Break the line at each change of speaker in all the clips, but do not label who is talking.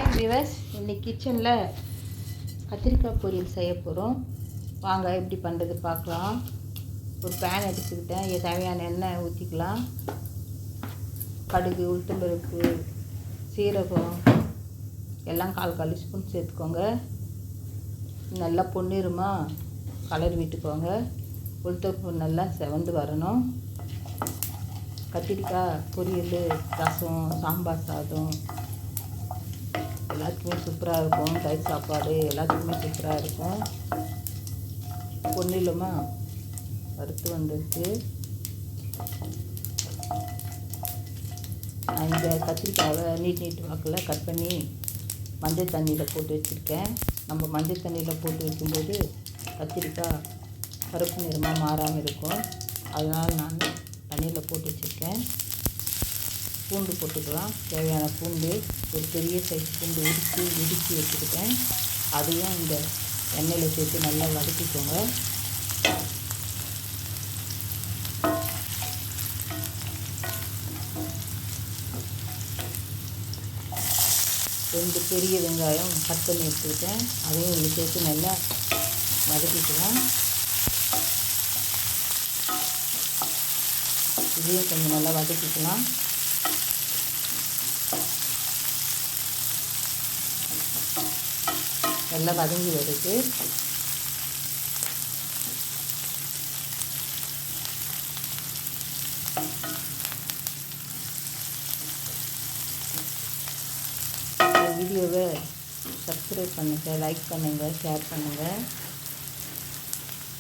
Hi viewers, இன்னைக்கு கிச்சனில் கத்திரிக்காய் பொரியல் செய்ய போகிறோம். வாங்க எப்படி பண்ணுறது பார்க்கலாம். ஒரு பேன் எடுத்துக்கிட்டேன், தேவையான எண்ணெய் ஊற்றிக்கலாம். கடுகு, உளுத்தம்பருப்பு, சீரகம் எல்லாம் கால் ஸ்பூன் சேர்த்துக்கோங்க. நல்லா பொன்னிறமாக கலர் விட்டுக்கோங்க. உளுத்தம்பருப்பு நல்லா செவந்து வரணும். கத்திரிக்காய் பொரியல், ரசம், சாம்பார் சாதம் எல்லாத்துக்குமே சூப்பராக இருக்கும். தயிர் சாப்பாடு எல்லாத்துக்குமே சூப்பராக இருக்கும். பொன்னிலமாக வறுத்து வந்துருக்கு. நான் இந்த கத்திரிக்காவை நீட் வாக்கில் கட் பண்ணி மஞ்சள் தண்ணியில் போட்டு வச்சுருக்கேன். நம்ம மஞ்சள் தண்ணியில் போட்டு வைக்கும்போது கத்திரிக்காய் கருப்பு நிறமாக மாறாமல் இருக்கும். அதனால் நான் தண்ணியில் போட்டு வச்சுருக்கேன். பூண்டு போட்டுக்கலாம். தேவையான பூண்டு, ஒரு பெரிய சைஸ் பூண்டு இடித்து வச்சுக்கிட்டேன். அதையும் இந்த எண்ணெயில் சேர்த்து நல்லா வதக்கிக்கோங்க. ரெண்டு பெரிய வெங்காயம் கட் பண்ணி வச்சுக்கிட்டேன். அதையும் இதில் சேர்த்து நல்லா வதக்கிக்கலாம். இதையும் கொஞ்சம் நல்லா வதக்கிக்கலாம். நல்லா வதங்கி வருது. வீடியோவை சப்ஸ்கிரைப் பண்ணுங்கள், லைக் பண்ணுங்கள், ஷேர் பண்ணுங்கள்.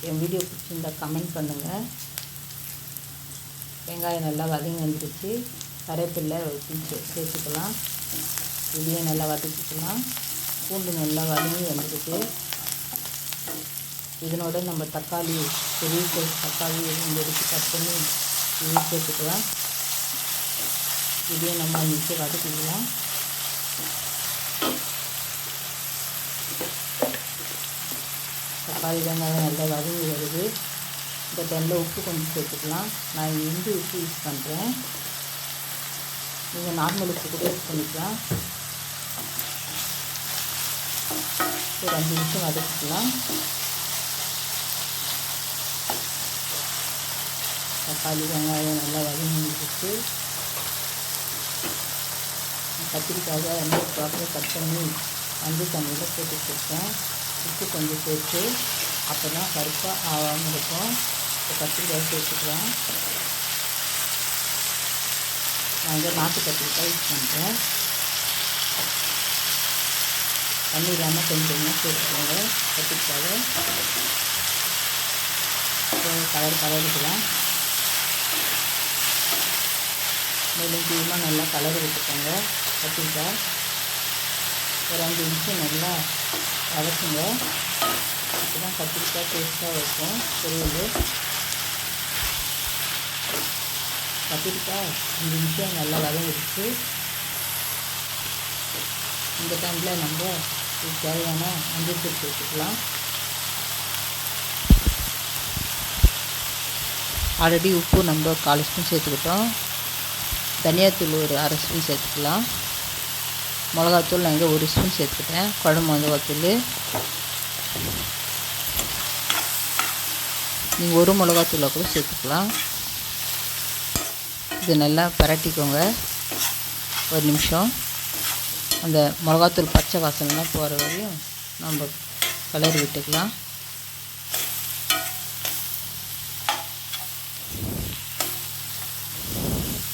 என் வீடியோ பிடிச்சிருந்தா கமெண்ட் பண்ணுங்கள். வெங்காயம் நல்லா வதங்கி வந்துடுச்சு. கருவேப்பிலை சேர்த்துக்கலாம். இதையும் நல்லா வதக்கிக்கலாம். பூண்டு நல்லா வதங்கி வந்துடுச்சு. இதனோட நம்ம தக்காளி, பெரிய சைஸ் தக்காளி எடுத்து கட் பண்ணி இதையும் சேர்த்துக்கலாம். இதையும் நம்ம மிக்ஸி வதக்கிக்கலாம். தக்காளி வெங்காயம் நல்லா வதங்கி வருது. இந்த டைமில் உப்பு கொஞ்சம் சேர்த்துக்கலாம். நான் இந்து உப்பு யூஸ் பண்ணுறேன். நீங்கள் நார்மல் உப்பு கூட யூஸ் பண்ணிக்கலாம். ஒரு 5 நிமிஷம் வதக்கிக்கலாம். தக்காளி வெங்காயம் நல்லா வதங்கிடுச்சு. கத்திரிக்காய் எண்ணெய் ப்ராப்பராக கட் பண்ணி மஞ்சள் தண்ணியில் போட்டு வச்சுருக்கேன். உப்பு கொஞ்சம் சேர்த்து, அப்போ தான் கருப்பாக ஆகாமல் இருக்கும். இப்போ கத்திரிக்காய் சேர்த்துக்கலாம். நான் நாட்டு கத்திரிக்காய் யூஸ் பண்ணுறேன். தண்ணி இல்லாமல் கொஞ்சமாக சேர்த்துக்கோங்க. கத்திரிக்காயை கலரிக்கலாம். மேலும் கீழமாக நல்லா கலரி விட்டுக்கோங்க. கத்திரிக்காய் ஒரு 5 நிமிஷம் நல்லா வதக்குங்க. அப்போ தான் கத்திரிக்காய் டேஸ்ட்டாக இருக்கும் பொரியல். கத்திரிக்காய் 5 நிமிஷம் நல்லா வதங்கிடுச்சு. இந்த டைமில் நம்ம தேவையான மஞ்சள் தூள் சேர்த்துக்கலாம். ஆல்ரெடி உப்பு நம்ம 4 ஸ்பூன் சேர்த்துக்கிட்டோம். தனியாத்தூள் ஒரு 1/2 ஸ்பூன் சேர்த்துக்கலாம். மிளகாத்தூள் நான் இங்கே 1 ஸ்பூன் சேர்த்துக்கிட்டேன். குழம்பு மிளகாத்தூள் நீங்கள் 1 மிளகாத்தூளை கூட சேர்த்துக்கலாம். இது நல்லா பரட்டிக்கோங்க. 1 நிமிஷம் அந்த மிளகாத்தூள் பச்சை வாசனைலாம் போகிற வரையும் நம்ம கலரி விட்டுக்கலாம்.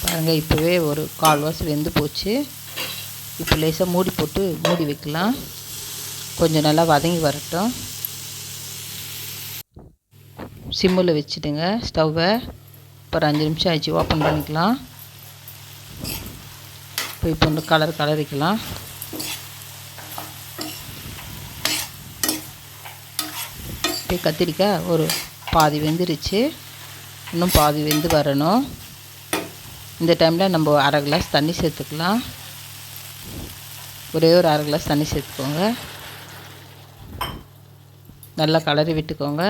பாருங்கள், இப்போவே ஒரு 1/4 வாசி வெந்து போச்சு. இப்போ லேசாக மூடி வைக்கலாம். கொஞ்சம் நல்லா வதங்கி வரட்டும். சிம்மில் வச்சுடுங்க ஸ்டவ்வை. ஒரு 5 நிமிஷம் ஆச்சு. ஓப்பன் பண்ணிக்கலாம். இப்போ வந்து கலரிக்கலாம். இப்போ கத்திரிக்காய் ஒரு பாதி வெந்துருச்சு. இன்னும் பாதி வெந்து வரணும். இந்த டைமில் நம்ம 1/2 கிளாஸ் தண்ணி சேர்த்துக்கலாம். ஒரே ஒரு 1/2 கிளாஸ் தண்ணி சேர்த்துக்கோங்க. நல்லா கலரி விட்டுக்கோங்க.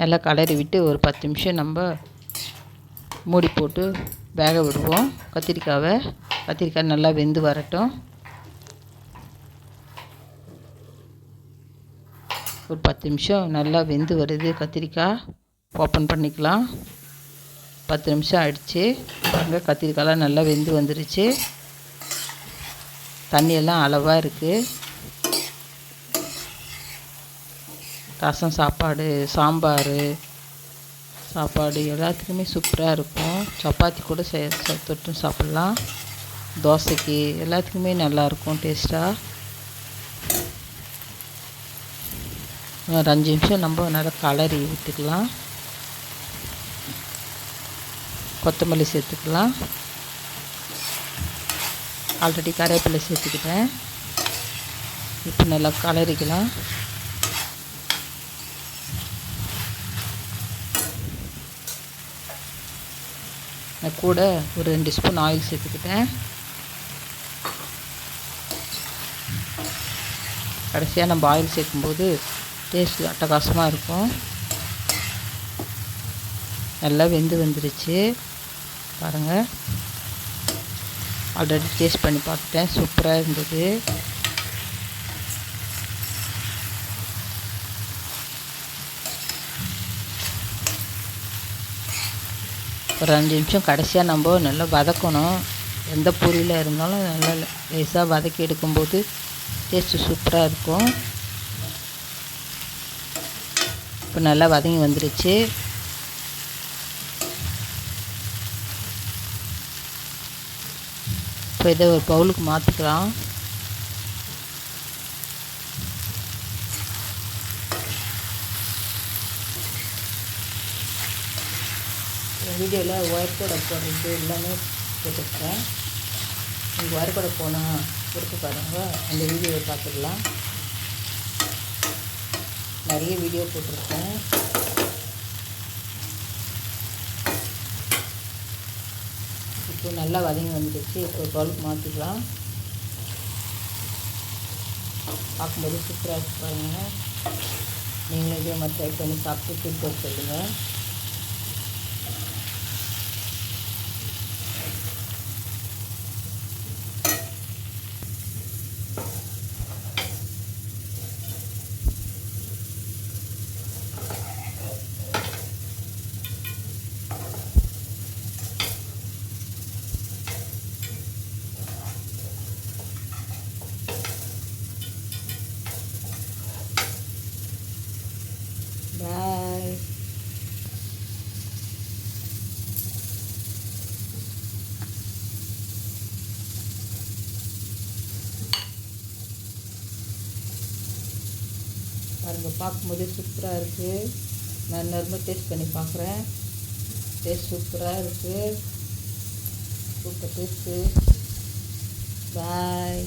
நல்லா கலரி விட்டு ஒரு 10 நிமிஷம் நம்ம மூடி போட்டு வேக விடுவோம். கத்திரிக்காய் நல்லா வெந்து வரட்டும். ஒரு 10 நிமிஷம் நல்லா வெந்து வருது கத்திரிக்காய். ஓப்பன் பண்ணிக்கலாம். 10 நிமிஷம் ஆயிடுச்சு. பாருங்கள், கத்திரிக்காயெலாம் நல்லா வெந்து வந்துருச்சு. தண்ணியெல்லாம் அளவாக இருக்குது. ரசம், சாப்பாடு எல்லாத்துக்குமே சூப்பராக இருக்கும். சப்பாத்தி கூட தொட்டு சாப்பிட்லாம். தோசைக்கு எல்லாத்துக்குமே நல்லாயிருக்கும் டேஸ்ட்டாக. ஒரு 5 நிமிஷம் நம்ம நல்லா கலரி விட்டுக்கலாம். கொத்தமல்லி சேர்த்துக்கலாம். ஆல்ரெடி கருவேப்பிலை சேர்த்துக்கிட்டேன். இப்போ நல்லா கலரிக்கலாம். நான் கூட ஒரு 2 ஸ்பூன் ஆயில் சேர்த்துக்கிட்டேன். கடைசியாக நம்ம ஆயில் சேர்க்கும்போது டேஸ்ட் அட்டகாசமாக இருக்கும். நல்லா வெந்து வந்துருச்சு பாருங்கள். ஆல்ரெடி டேஸ்ட் பண்ணி பார்த்துட்டேன், சூப்பராக இருந்தது. ஒரு 5 நிமிஷம் கடைசியாக நம்ம நல்லா வதக்கணும். எந்த பொரியலாக இருந்தாலும் நல்லா லேசாக வதக்கி எடுக்கும்போது டேஸ்ட்டு சூப்பராக இருக்கும். இப்போ நல்லா வதங்கி வந்துருச்சு. இப்போ இதை ஒரு பவுலுக்கு மாற்றிக்கலாம். வீடியோவில் ஒயர் கூட போடுறது எல்லாமே போட்டுருக்கேன். நீங்கள் ஒயர் கூட போனால் கொடுத்து பாருங்கள், அந்த வீடியோவை பார்த்துக்கலாம். நிறைய வீடியோ போட்டிருக்கேன். இப்போ நல்லா வதங்கி வந்துடுச்சு. இப்போ பவுலுக்கு மாற்றிக்கலாம். பார்க்கும்போது சூப்பராக இருக்கு பாருங்கள். நீங்களும் இதே மாதிரி ட்ரை பண்ணி சாப்பிட்டு ஃபீட்பேக் சொல்லுங்கள். பாய். பாருங்கள், பார்க்கும்போதே சூப்பராக இருக்குது. நான் ரொம்ப டேஸ்ட் பண்ணி பார்க்குறேன். டேஸ்ட் சூப்பராக இருக்குது. Super taste. பாய்.